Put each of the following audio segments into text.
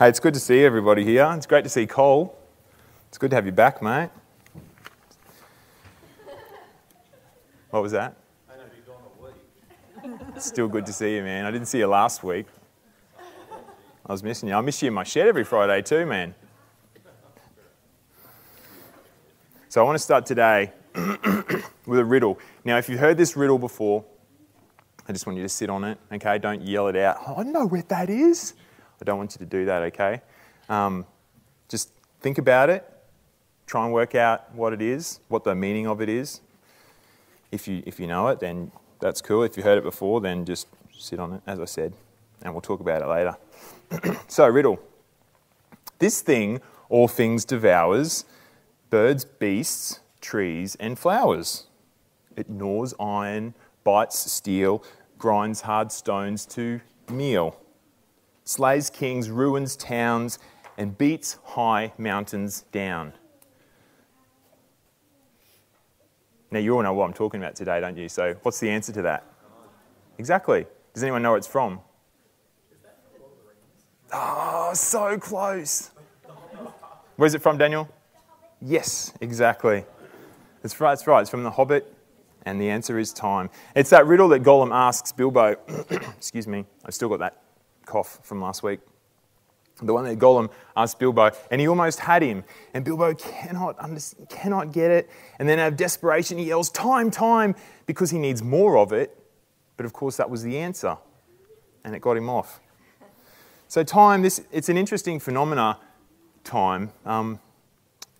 Hey, it's good to see everybody here. It's great to see Cole. It's good to have you back, mate. What was that? I know you're gone a week. It's still good to see you, man. I didn't see you last week. I was missing you. I miss you in my shed every Friday too, man. So I want to start today with a riddle. Now, if you've heard this riddle before, I just want you to sit on it, okay? Don't yell it out. Oh, I know where that is. I don't want you to do that, okay? Just think about it. Try and work out what it is, what the meaning of it is. If you know it, then that's cool. If you heard it before, then just sit on it, as I said, and we'll talk about it later. So, riddle. This thing all things devours, birds, beasts, trees, and flowers. It gnaws iron, bites steel, grinds hard stones to meal, slays kings, ruins towns, and beats high mountains down. Now, you all know what I'm talking about today, don't you? So, what's the answer to that? Exactly. Does anyone know where it's from? Oh, so close. Where's it from, Daniel? Yes, exactly. That's right, it's right. It's from The Hobbit, and the answer is time. It's that riddle that Gollum asks Bilbo. Excuse me, I've still got that cough from last week. The one that Gollum asked Bilbo, and he almost had him. And Bilbo cannot get it. And then out of desperation, he yells, time, time, because he needs more of it. But of course, that was the answer. And it got him off. So time, it's an interesting phenomena, time.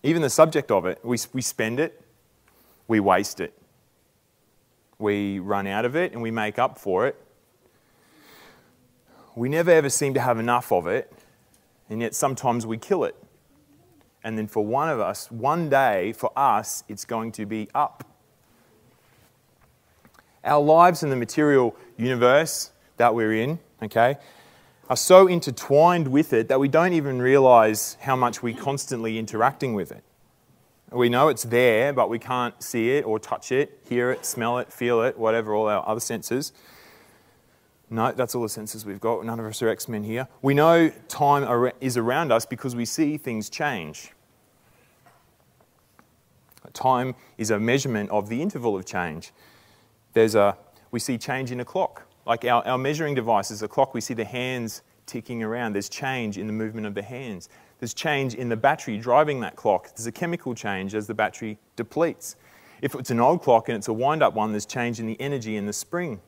Even the subject of it, we spend it, we waste it. We run out of it and we make up for it. We never ever seem to have enough of it. And yet sometimes we kill it. And then for one of us, one day, for us, it's going to be up. Our lives in the material universe that we're in, okay, are so intertwined with it that we don't even realise how much we're constantly interacting with it. We know it's there, but we can't see it or touch it, hear it, smell it, feel it, whatever, all our other senses. No, that's all the senses we've got. None of us are X-Men here. We know time is around us because we see things change. Time is a measurement of the interval of change. We see change in a clock. Like our measuring device is a clock. We see the hands ticking around. There's change in the movement of the hands. There's change in the battery driving that clock. There's a chemical change as the battery depletes. If it's an old clock and it's a wind-up one, there's change in the energy in the spring.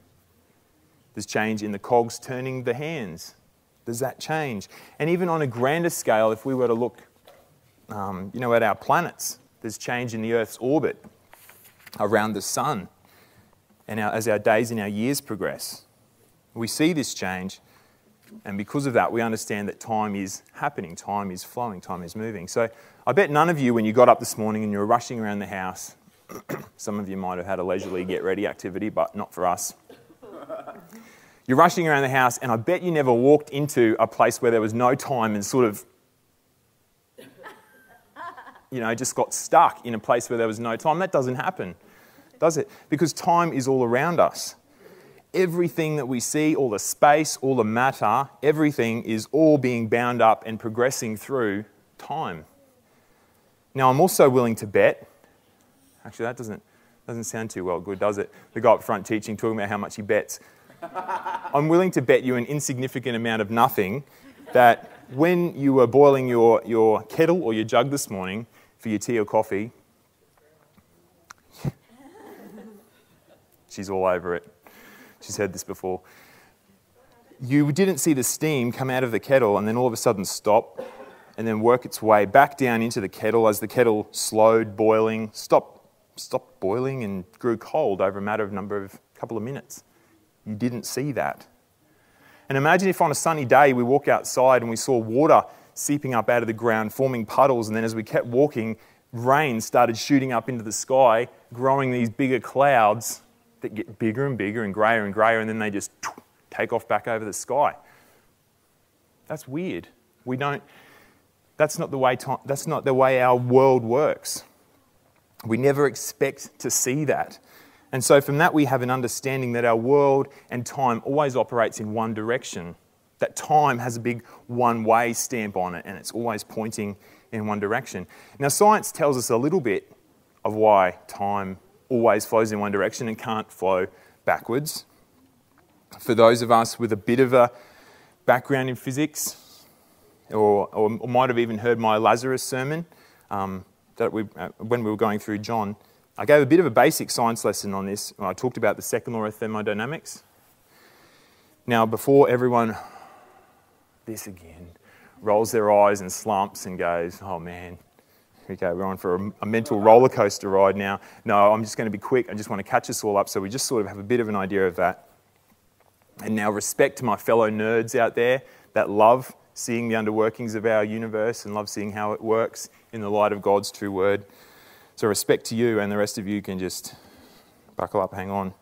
There's change in the cogs turning the hands. There's that change. And even on a grander scale, if we were to look at our planets, there's change in the Earth's orbit around the sun. And as our days and our years progress, we see this change. And because of that, we understand that time is happening, time is flowing, time is moving. So I bet none of you, when you got up this morning and you were rushing around the house, some of you might have had a leisurely get-ready activity, but not for us. You're rushing around the house, and I bet you never walked into a place where there was no time and sort of, just got stuck in a place where there was no time. That doesn't happen, does it? Because time is all around us. Everything that we see, all the space, all the matter, everything is all being bound up and progressing through time. Now, I'm also willing to bet, actually that doesn't sound too well good, does it? The guy up front teaching, talking about how much he bets. I'm willing to bet you an insignificant amount of nothing that when you were boiling your kettle or your jug this morning for your tea or coffee, she's all over it. She's heard this before. You didn't see the steam come out of the kettle and then all of a sudden stop and then work its way back down into the kettle as the kettle slowed boiling, stopped boiling and grew cold over a couple of minutes. You didn't see that. And imagine if on a sunny day we walk outside and we saw water seeping up out of the ground, forming puddles, and then as we kept walking, rain started shooting up into the sky, growing these bigger clouds that get bigger and bigger and greyer, and then they just take off back over the sky. That's weird. That's not the way our world works. We never expect to see that. And so from that we have an understanding that our world and time always operates in one direction. that time has a big one-way stamp on it and it's always pointing in one direction. Now, science tells us a little bit of why time always flows in one direction and can't flow backwards. For those of us with a bit of a background in physics, or might have even heard my Lazarus sermon when we were going through John, I gave a bit of a basic science lesson on this. I talked about the second law of thermodynamics. Now, before everyone, this again, rolls their eyes and slumps and goes, oh man, okay, we're on for a mental roller coaster ride now. No, I'm just going to be quick. I just want to catch us all up so we just sort of have a bit of an idea of that. And now, respect to my fellow nerds out there that love seeing the underworkings of our universe and love seeing how it works in the light of God's true word. So respect to you, and the rest of you can just buckle up, hang on.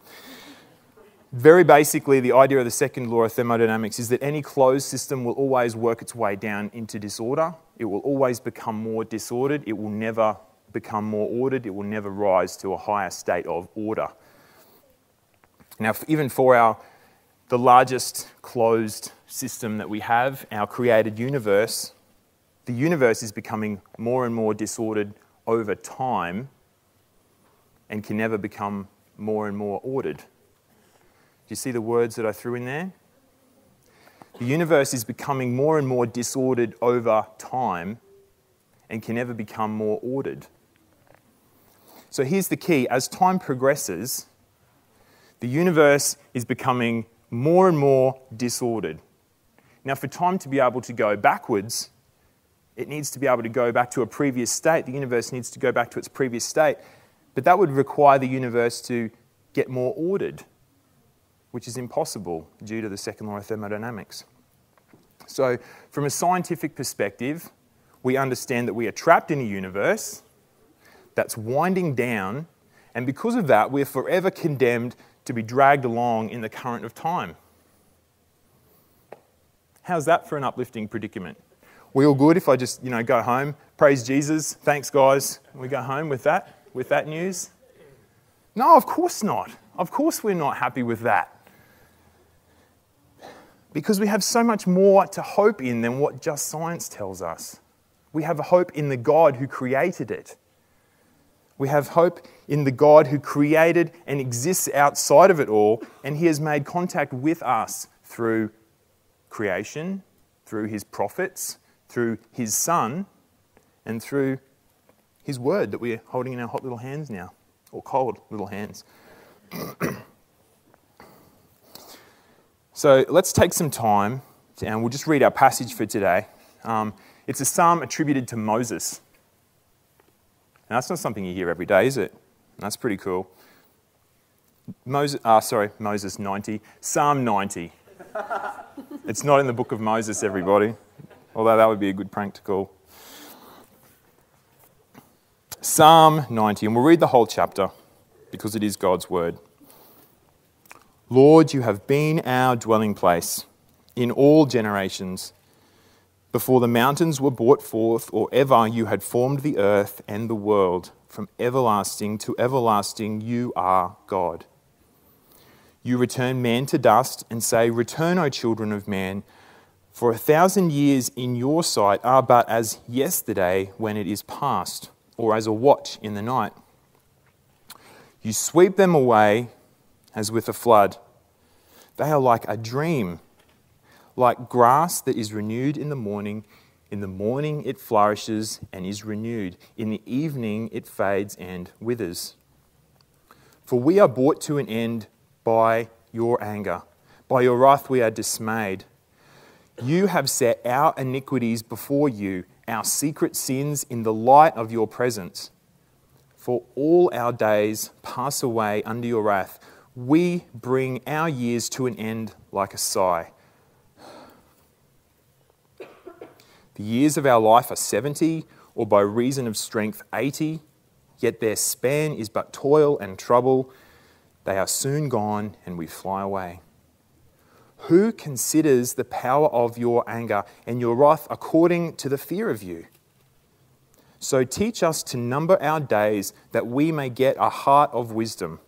Very basically, the idea of the second law of thermodynamics is that any closed system will always work its way down into disorder. It will always become more disordered. It will never become more ordered. It will never rise to a higher state of order. Now, even for the largest closed system that we have, our created universe, the universe is becoming more and more disordered over time and can never become more and more ordered. Do you see the words that I threw in there? The universe is becoming more and more disordered over time and can never become more ordered. So here's the key. As time progresses, the universe is becoming more and more disordered. Now, for time to be able to go backwards, it needs to be able to go back to a previous state. The universe needs to go back to its previous state. But that would require the universe to get more ordered, which is impossible due to the second law of thermodynamics. So, from a scientific perspective, we understand that we are trapped in a universe that's winding down, and because of that, we're forever condemned to be dragged along in the current of time. How's that for an uplifting predicament? We all good if I just, go home, praise Jesus, thanks guys, we go home with that news? No, of course not. Of course we're not happy with that. Because we have so much more to hope in than what just science tells us. We have a hope in the God who created it. We have hope in the God who created and exists outside of it all, and he has made contact with us through creation, through his prophets, through his Son, and through his word that we're holding in our hot little hands now, or cold little hands. So let's take some time, and we'll just read our passage for today. It's a psalm attributed to Moses. Now, that's not something you hear every day, is it? That's pretty cool. Moses 90. Psalm 90. It's not in the book of Moses, everybody. Although that would be a good prank to call. Psalm 90, and we'll read the whole chapter because it is God's word. Lord, you have been our dwelling place in all generations. Before the mountains were brought forth, or ever you had formed the earth and the world, from everlasting to everlasting you are God. You return man to dust and say, return, O children of man, for 1,000 years in your sight are but as yesterday when it is past, or as a watch in the night. You sweep them away as with a flood. They are like a dream, like grass that is renewed in the morning. In the morning it flourishes and is renewed. In the evening it fades and withers. For we are brought to an end by your anger. By your wrath we are dismayed. You have set our iniquities before you, our secret sins in the light of your presence. For all our days pass away under your wrath. We bring our years to an end like a sigh. The years of our life are 70, or by reason of strength 80, yet their span is but toil and trouble. They are soon gone and we fly away. Who considers the power of your anger and your wrath according to the fear of you? So teach us to number our days that we may get a heart of wisdom.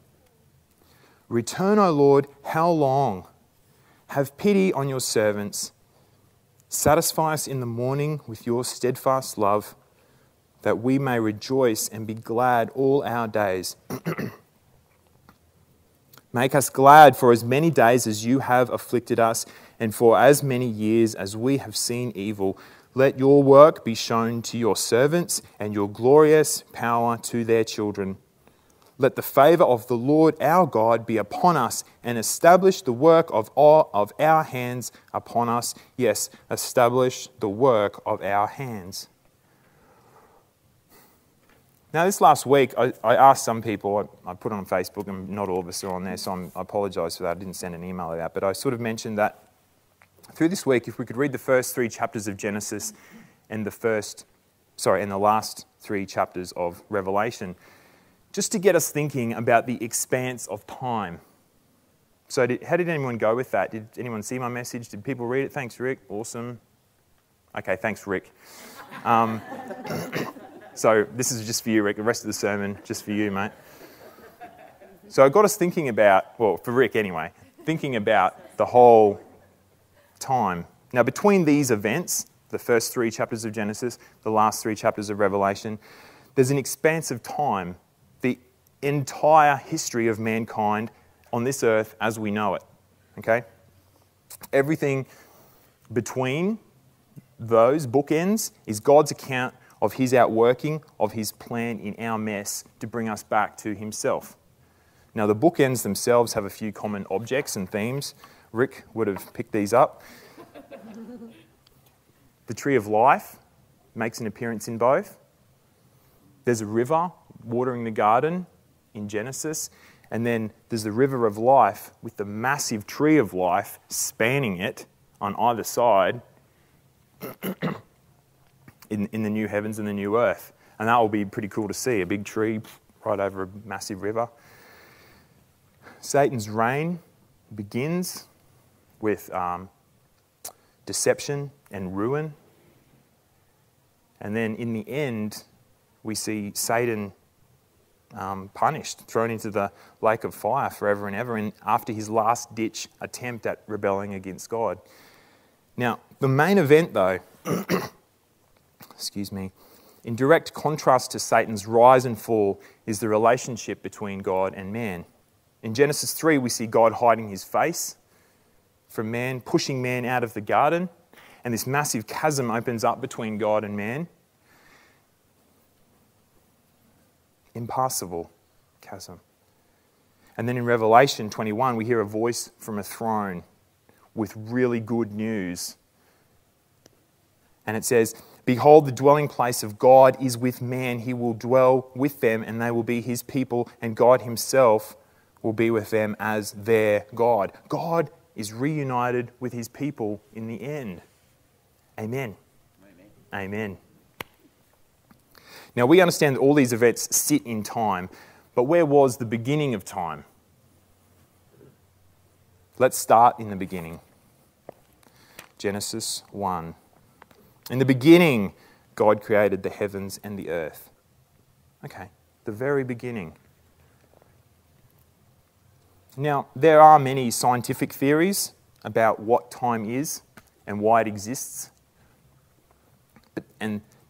Return, O Lord, how long? Have pity on your servants. Satisfy us in the morning with your steadfast love, that we may rejoice and be glad all our days. Make us glad for as many days as you have afflicted us, and for as many years as we have seen evil. Let your work be shown to your servants, and your glorious power to their children. Let the favour of the Lord our God be upon us, and establish the work of our hands upon us. Yes, establish the work of our hands. Now, this last week, I asked some people, I put it on Facebook, and not all of us are on there, so I apologise for that. I didn't send an email out, but I sort of mentioned that through this week, if we could read the first 3 chapters of Genesis and the last 3 chapters of Revelation, just to get us thinking about the expanse of time. So how did anyone go with that? Did anyone see my message? Did people read it? Thanks, Rick. Awesome. Okay, thanks, Rick. So this is just for you, Rick. The rest of the sermon, just for you, mate. So it got us thinking about, well, for Rick anyway, thinking about the whole time. Now, between these events, the first 3 chapters of Genesis, the last 3 chapters of Revelation, there's an expanse of time, the entire history of mankind on this earth as we know it. Okay? Everything between those bookends is God's account of his outworking of his plan in our mess to bring us back to himself. Now, the bookends themselves have a few common objects and themes. Rick would have picked these up. The tree of life makes an appearance in both. There's a river watering the garden in Genesis. And then there's the river of life with the massive tree of life spanning it on either side in the new heavens and the new earth. And that will be pretty cool to see, a big tree right over a massive river. Satan's reign begins with deception and ruin. And then in the end, we see Satan punished, thrown into the lake of fire forever and ever, and after his last-ditch attempt at rebelling against God. Now, the main event, though, in direct contrast to Satan's rise and fall is the relationship between God and man. In Genesis 3, we see God hiding his face from man, pushing man out of the garden, and this massive chasm opens up between God and man. Impassable chasm. And then in Revelation 21, we hear a voice from a throne with really good news. And it says, "Behold, the dwelling place of God is with man. He will dwell with them, and they will be his people, and God himself will be with them as their God." God is reunited with his people in the end. Amen. Amen. Amen. Now, we understand that all these events sit in time, but where was the beginning of time? Let's start in the beginning. Genesis 1. In the beginning, God created the heavens and the earth. Okay, the very beginning. Now, there are many scientific theories about what time is and why it exists.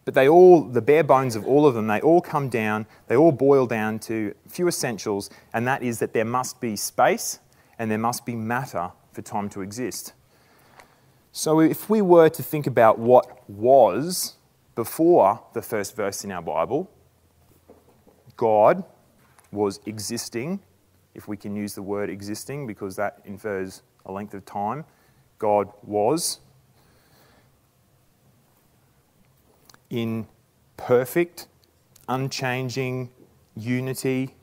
But they all, the bare bones of all of them, they all boil down to a few essentials, and that is that there must be space and there must be matter for time to exist. So if we were to think about what was before the first verse in our Bible, God was existing, if we can use the word existing because that infers a length of time. God was in perfect, unchanging unity,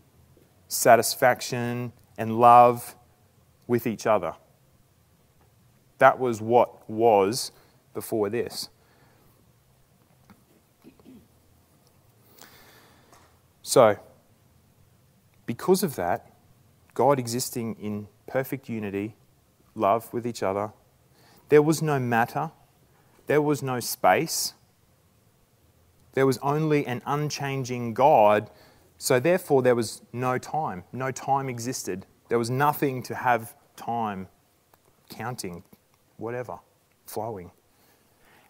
satisfaction, and love with each other. That was what was before this. So, because of that, God existing in perfect unity, love with each other, there was no matter, there was no space, there was only an unchanging God, so therefore there was no time. No time existed. There was nothing to have time counting, whatever, flowing.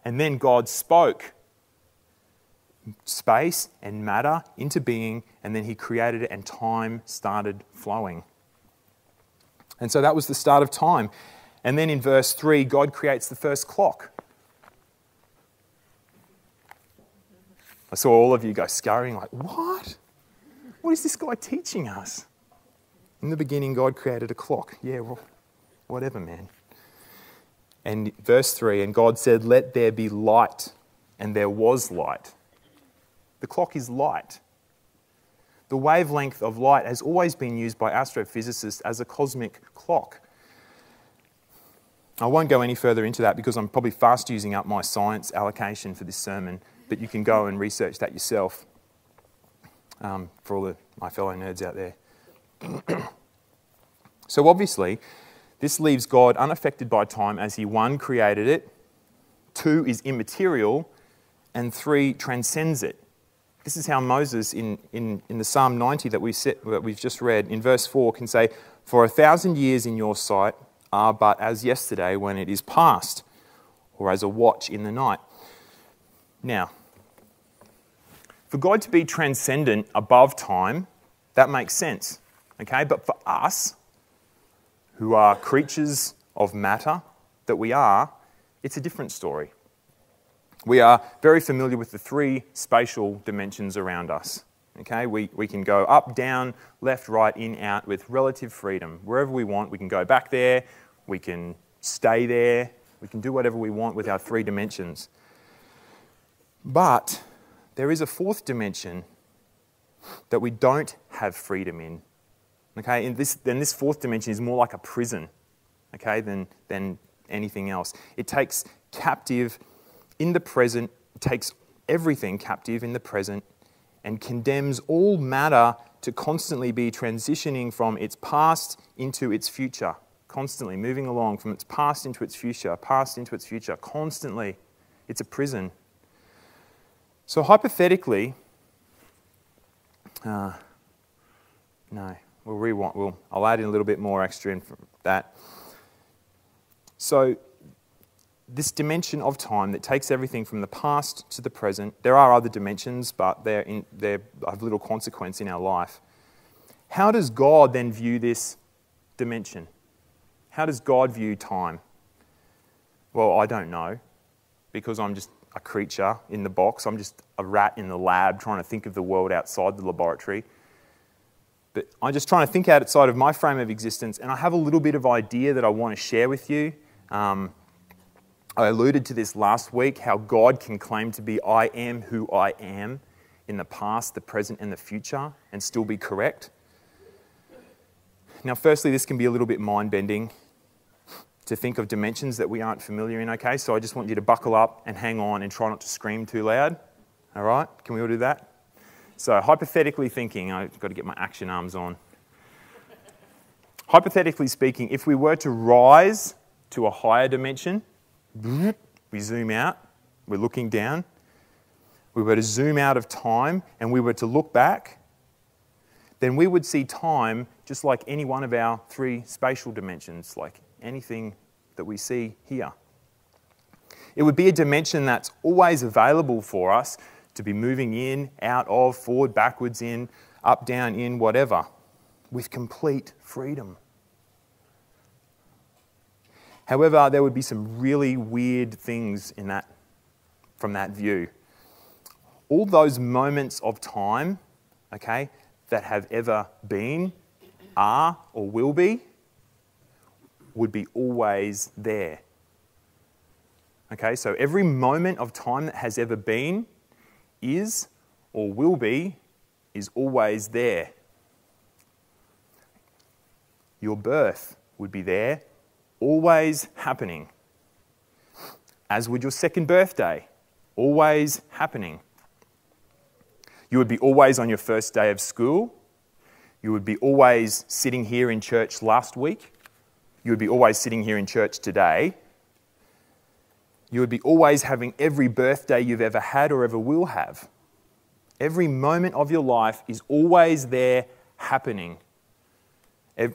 And then God spoke space and matter into being, and then he created it, and time started flowing. And so that was the start of time. And then in verse 3, God creates the first clock. I saw all of you go scurrying like, what? What is this guy teaching us? In the beginning, God created a clock. Yeah, well, whatever, man. And verse 3, and God said, let there be light, and there was light. The clock is light. The wavelength of light has always been used by astrophysicists as a cosmic clock. I won't go any further into that because I'm probably fast using up my science allocation for this sermon, but you can go and research that yourself for all my fellow nerds out there. So obviously, this leaves God unaffected by time as he, 1, created it, 2, is immaterial, and 3, transcends it. This is how Moses, in the Psalm 90 that we've just read, in verse 4, can say, for 1,000 years in your sight are but as yesterday when it is past, or as a watch in the night. Now, for God to be transcendent above time, that makes sense, okay? But for us, who are creatures of matter that we are, it's a different story. We are very familiar with the 3 spatial dimensions around us. Okay, we can go up, down, left, right, in, out with relative freedom. Wherever we want, we can go back there, we can stay there, we can do whatever we want with our 3 dimensions. But there is a 4th dimension that we don't have freedom in. Okay, and this 4th dimension is more like a prison, okay, than anything else. It takes captive in the present, takes everything captive in the present, and condemns all matter to constantly be transitioning from its past into its future, constantly moving along from its past into its future, constantly. It's a prison. So hypothetically, no, I'll add in a little bit more extra in from that. So this dimension of time that takes everything from the past to the present, there are other dimensions, but they have little consequence in our life. How does God then view this dimension? How does God view time? Well, I don't know, because I'm just a creature in the box. I'm just a rat in the lab trying to think of the world outside the laboratory. But I'm just trying to think outside of my frame of existence, and I have a little bit of idea that I want to share with you. I alluded to this last week, how God can claim to be I am who I am in the past, the present, and the future, and still be correct. Now, firstly, this can be a little bit mind-bending to think of dimensions that we aren't familiar in, okay? So I just want you to buckle up and hang on and try not to scream too loud, all right? Can we all do that? So hypothetically thinking, I've got to get my action arms on. Hypothetically speaking, if we were to rise to a higher dimension, we zoom out, we're looking down, we were to zoom out of time and we were to look back, then we would see time just like any one of our 3 spatial dimensions, like anything that we see here. It would be a dimension that's always available for us to be moving in, out of, forward, backwards, in, up, down, in, whatever, with complete freedom. However, there would be some really weird things in that, from that view. All those moments of time, okay, that have ever been, are, or will be, would be always there. Okay, so every moment of time that has ever been, is, or will be, is always there. Your birth would be there, always happening. As would your second birthday, always happening. You would be always on your first day of school. You would be always sitting here in church last week. You would be always sitting here in church today. You would be always having every birthday you've ever had or ever will have. Every moment of your life is always there happening.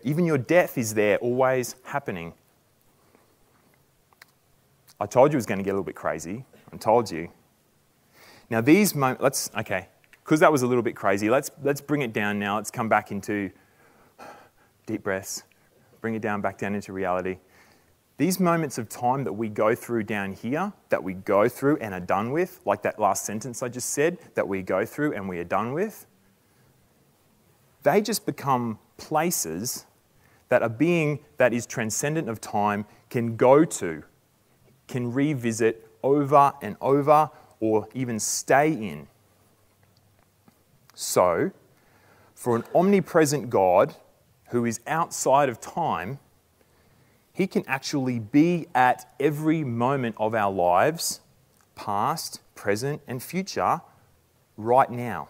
Even your death is there, always happening. I told you it was going to get a little bit crazy. I told you. Now these moments, because that was a little bit crazy, let's bring it down now. Let's come back into deep breaths. Bring it back down into reality. These moments of time that we go through down here, that we go through and are done with, like that last sentence I just said, that we go through and we are done with, they just become places that a being that is transcendent of time can go to, can revisit over and over, or even stay in. So, for an omnipresent God who is outside of time, he can actually be at every moment of our lives, past, present, and future, right now.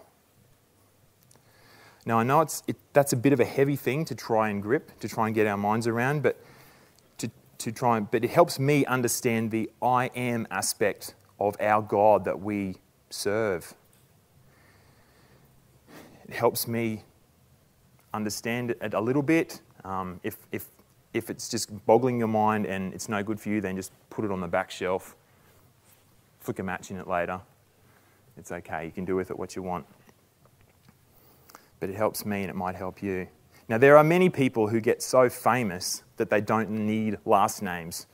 Now, I know that's a bit of a heavy thing to try and grip, to try and get our minds around, but but it helps me understand the I am aspect of our God that we serve. It helps me understand it a little bit. If it's just boggling your mind and it's no good for you, then just put it on the back shelf. Flick a match in it later. It's okay. You can do with it what you want. But it helps me and it might help you. Now, there are many people who get so famous that they don't need last names.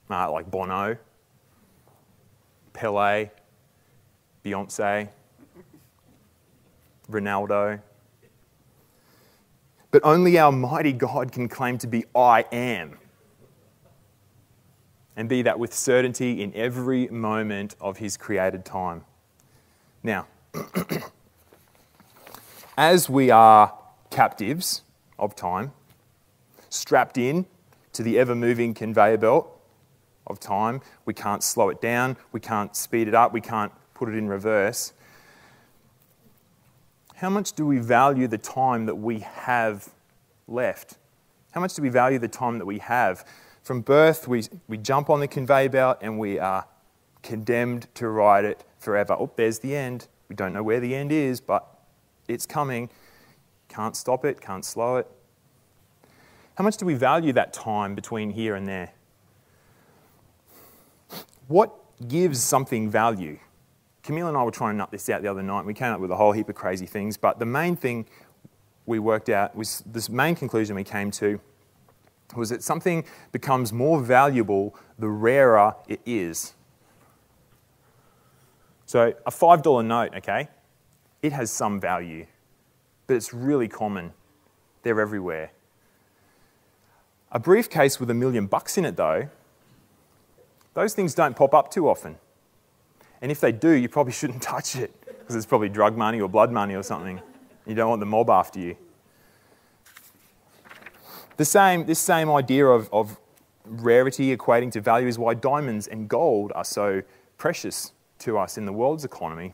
Like Bono, Pele, Beyonce, Ronaldo. But only our mighty God can claim to be I am. And be that with certainty in every moment of his created time. Now, as we are captives of time, strapped in to the ever-moving conveyor belt of time, we can't slow it down, we can't speed it up, we can't put it in reverse. How much do we value the time that we have left? How much do we value the time that we have? From birth, we jump on the conveyor belt and we are condemned to ride it forever. Oh, there's the end. We don't know where the end is, but it's coming. Can't stop it, can't slow it. How much do we value that time between here and there? What gives something value? Camille and I were trying to nut this out the other night, and we came up with a whole heap of crazy things, but the main thing we worked out was this main conclusion we came to was that something becomes more valuable the rarer it is. So a $5 note, okay, it has some value, but it's really common. They're everywhere. A briefcase with $1 million in it, though, those things don't pop up too often. And if they do, you probably shouldn't touch it because it's probably drug money or blood money or something. You don't want the mob after you. This same idea of rarity equating to value is why diamonds and gold are so precious to us in the world's economy,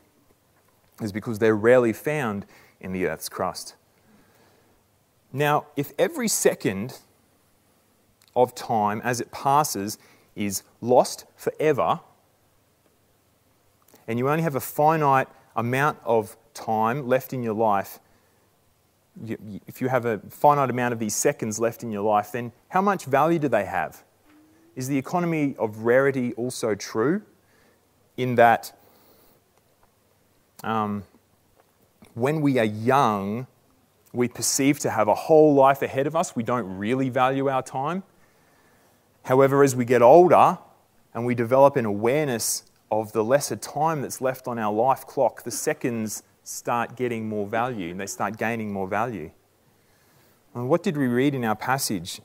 is because they're rarely found in the Earth's crust. Now, if every second of time as it passes is lost forever, and you only have a finite amount of time left in your life, if you have a finite amount of these seconds left in your life, then how much value do they have? Is the economy of rarity also true in that when we are young, we perceive to have a whole life ahead of us, we don't really value our time? However, as we get older and we develop an awareness of the lesser time that's left on our life clock, the seconds start getting more value and they start gaining more value. And what did we read in our passage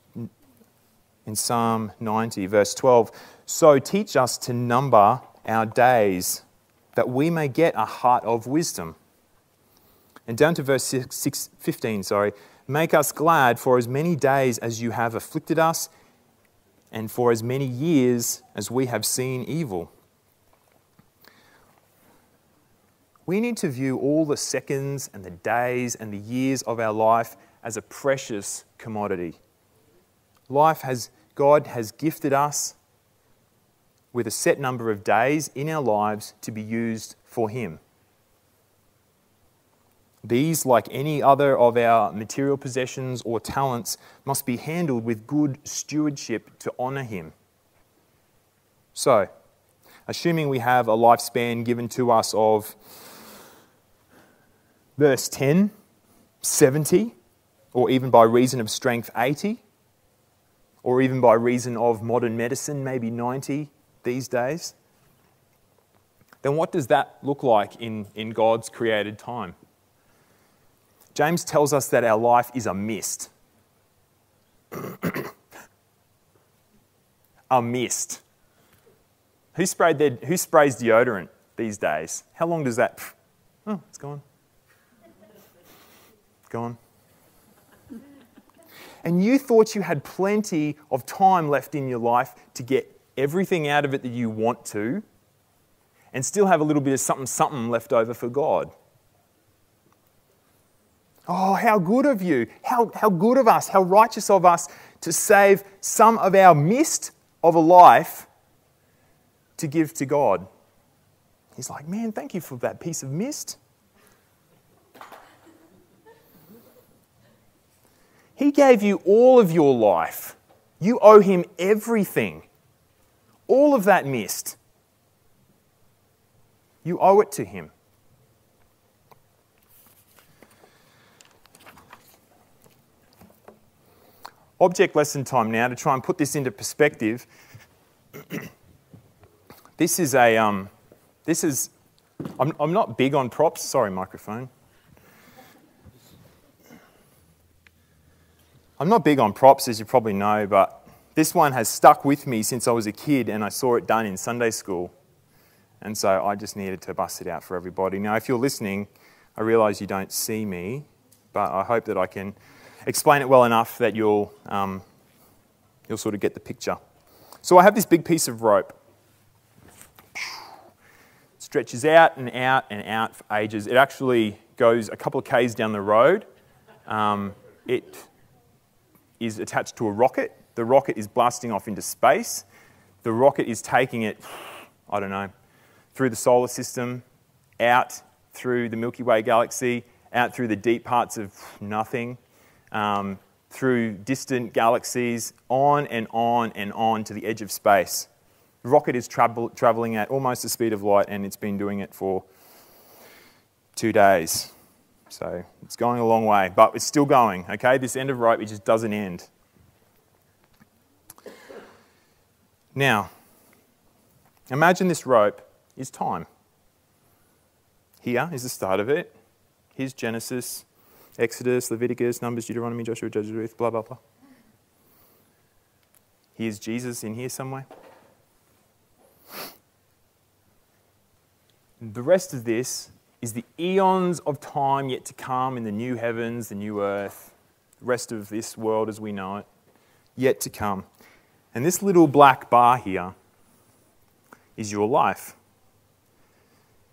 in Psalm 90, verse 12? So teach us to number our days that we may get a heart of wisdom. And down to verse 15, make us glad for as many days as you have afflicted us and for as many years as we have seen evil. We need to view all the seconds and the days and the years of our life as a precious commodity. God has gifted us with a set number of days in our lives to be used for Him. These, like any other of our material possessions or talents, must be handled with good stewardship to honour Him. So, assuming we have a lifespan given to us of, verse 10, 70, or even by reason of strength 80, or even by reason of modern medicine maybe 90 these days, then what does that look like in God's created time? James tells us that our life is a mist. A mist. Who sprays deodorant these days? How long does that... Oh, it's gone. Gone. And you thought you had plenty of time left in your life to get everything out of it that you want to, and still have a little bit of something left over for God. Oh, how good of you. How good of us, how righteous of us to save some of our mist of a life to give to God. He's like, man, thank you for that piece of mist. He gave you all of your life. You owe him everything. All of that mist. You owe it to him. Object lesson time now to try and put this into perspective. I'm not big on props. Sorry, microphone. I'm not big on props, as you probably know, but this one has stuck with me since I was a kid and I saw it done in Sunday school. And so I just needed to bust it out for everybody. Now, if you're listening, I realise you don't see me, but I hope that I can explain it well enough that you'll sort of get the picture. So I have this big piece of rope. It stretches out and out and out for ages. It actually goes a couple of k's down the road. It is attached to a rocket. The rocket is blasting off into space. The rocket is taking it, I don't know, through the solar system, out through the Milky Way galaxy, out through the deep parts of nothing, through distant galaxies, on and on and on to the edge of space. The rocket is travelling at almost the speed of light, and it's been doing it for 2 days. So it's going a long way, but it's still going, okay? This end of rope, it just doesn't end. Now, imagine this rope is time. Here is the start of it. Here's Genesis, Exodus, Leviticus, Numbers, Deuteronomy, Joshua, Judges, Ruth, blah, blah, blah. Here's Jesus in here somewhere. The rest of this is the eons of time yet to come in the new heavens, the new earth, the rest of this world as we know it, yet to come. And this little black bar here is your life.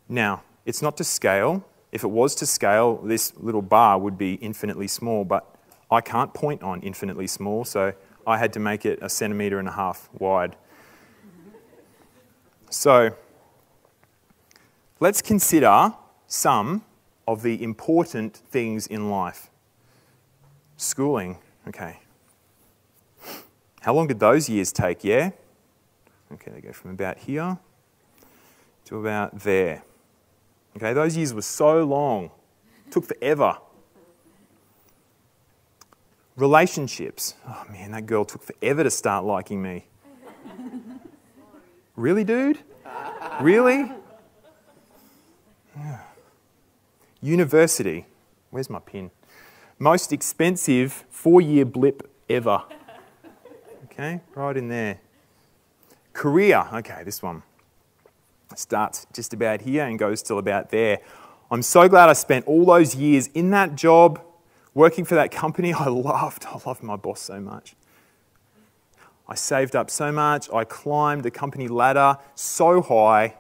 Now, it's not to scale. If it was to scale, this little bar would be infinitely small, but I can't point on infinitely small, so I had to make it 1.5 centimetres wide. So, let's consider some of the important things in life. Schooling, okay. How long did those years take, yeah? Okay, they go from about here to about there. Okay, those years were so long. It took forever. Relationships. Oh man, that girl took forever to start liking me. Really, dude? Really? Yeah. University. Where's my pin? Most expensive 4-year blip ever. Okay, right in there. Career. Okay, this one starts just about here and goes till about there. I'm so glad I spent all those years in that job, working for that company. I loved my boss so much. I saved up so much. I climbed the company ladder so high.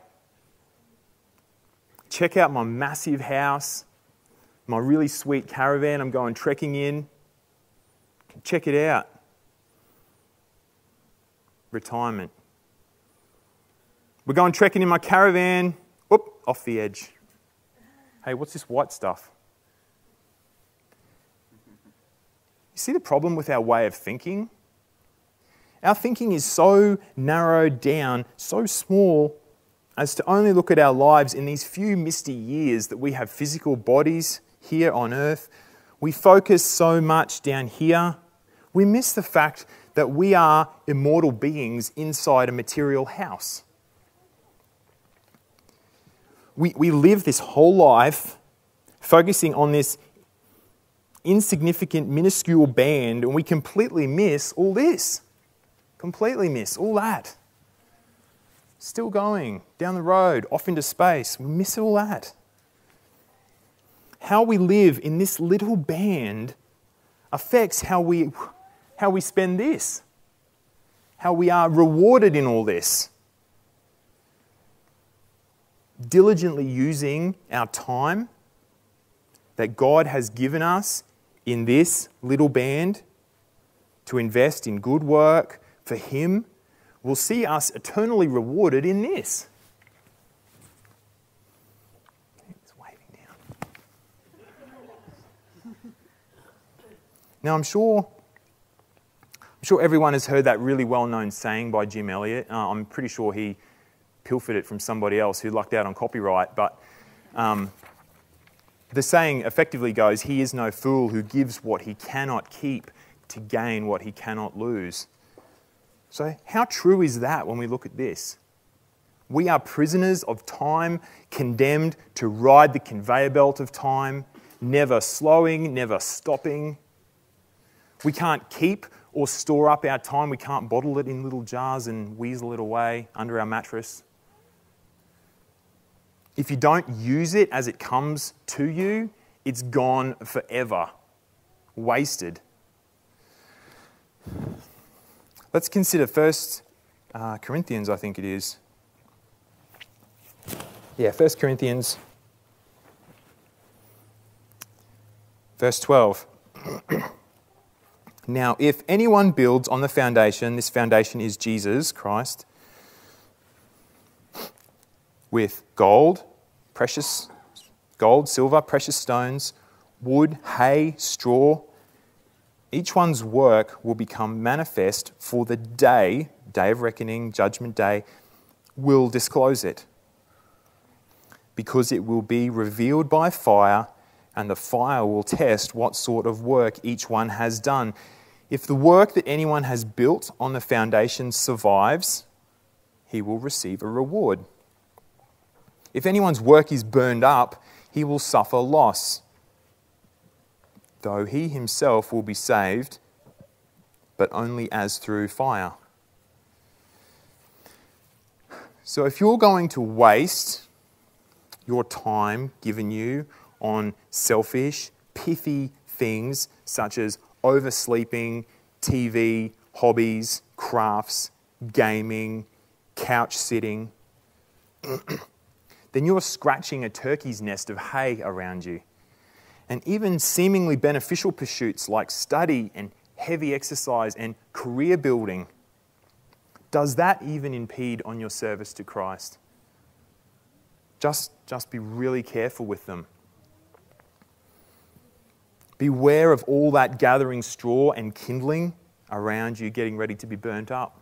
Check out my massive house, my really sweet caravan I'm going trekking in. Check it out. Retirement. We're going trekking in my caravan. Whoop, off the edge. Hey, what's this white stuff? You see the problem with our way of thinking? Our thinking is so narrowed down, so small, as to only look at our lives in these few misty years that we have physical bodies here on earth. We focus so much down here. We miss the fact that we are immortal beings inside a material house. We live this whole life focusing on this insignificant, minuscule band, and we completely miss all this. Completely miss all that. Still going down the road, off into space. We miss all that. How we live in this little band affects how we spend this. How we are rewarded in all this. Diligently using our time that God has given us in this little band to invest in good work for Him will see us eternally rewarded in this. It's waving down. Now I'm sure everyone has heard that really well-known saying by Jim Elliot. I'm pretty sure he pilfered it from somebody else who lucked out on copyright, but the saying effectively goes, "He is no fool who gives what he cannot keep to gain what he cannot lose." So how true is that when we look at this? We are prisoners of time, condemned to ride the conveyor belt of time, never slowing, never stopping. We can't keep or store up our time. We can't bottle it in little jars and weasel it away under our mattress. If you don't use it as it comes to you, it's gone forever, wasted. Let's consider 1 Corinthians, I think it is. Yeah, 1 Corinthians, verse 12. Now, if anyone builds on the foundation, this foundation is Jesus Christ, with gold, silver, precious stones, wood, hay, straw, each one's work will become manifest, for the day of reckoning, judgment day, will disclose it. Because it will be revealed by fire, and the fire will test what sort of work each one has done. If the work that anyone has built on the foundation survives, he will receive a reward. If anyone's work is burned up, he will suffer loss, though he himself will be saved, but only as through fire. So if you're going to waste your time given you on selfish, pithy things such as oversleeping, TV, hobbies, crafts, gaming, couch sitting, then you're scratching a turkey's nest of hay around you. And even seemingly beneficial pursuits like study and heavy exercise and career building, does that even impede on your service to Christ? Just be really careful with them. Beware of all that gathering straw and kindling around you getting ready to be burnt up.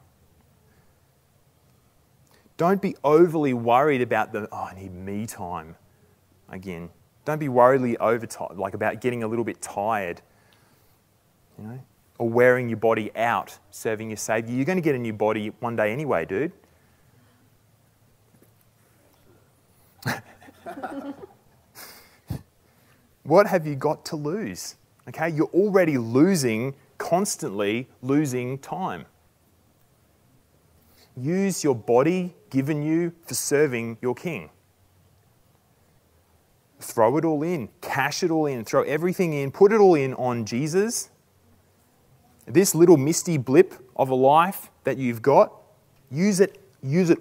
Don't be overly worried about I need me time again. Don't be worriedly about getting a little bit tired, or wearing your body out serving your Saviour. You're going to get a new body one day anyway, dude. What have you got to lose? Okay, you're already constantly losing time. Use your body given you for serving your King. Throw it all in, cash it all in, throw everything in, put it all in on Jesus. This little misty blip of a life that you've got, use it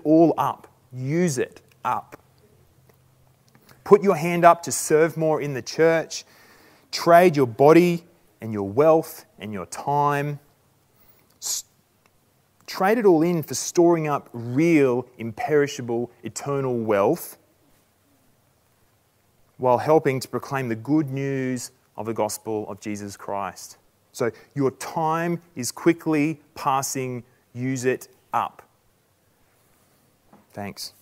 all up. Use it up. Put your hand up to serve more in the church. Trade your body and your wealth and your time. Trade it all in for storing up real, imperishable, eternal wealth, while helping to proclaim the good news of the gospel of Jesus Christ. So your time is quickly passing. Use it up. Thanks.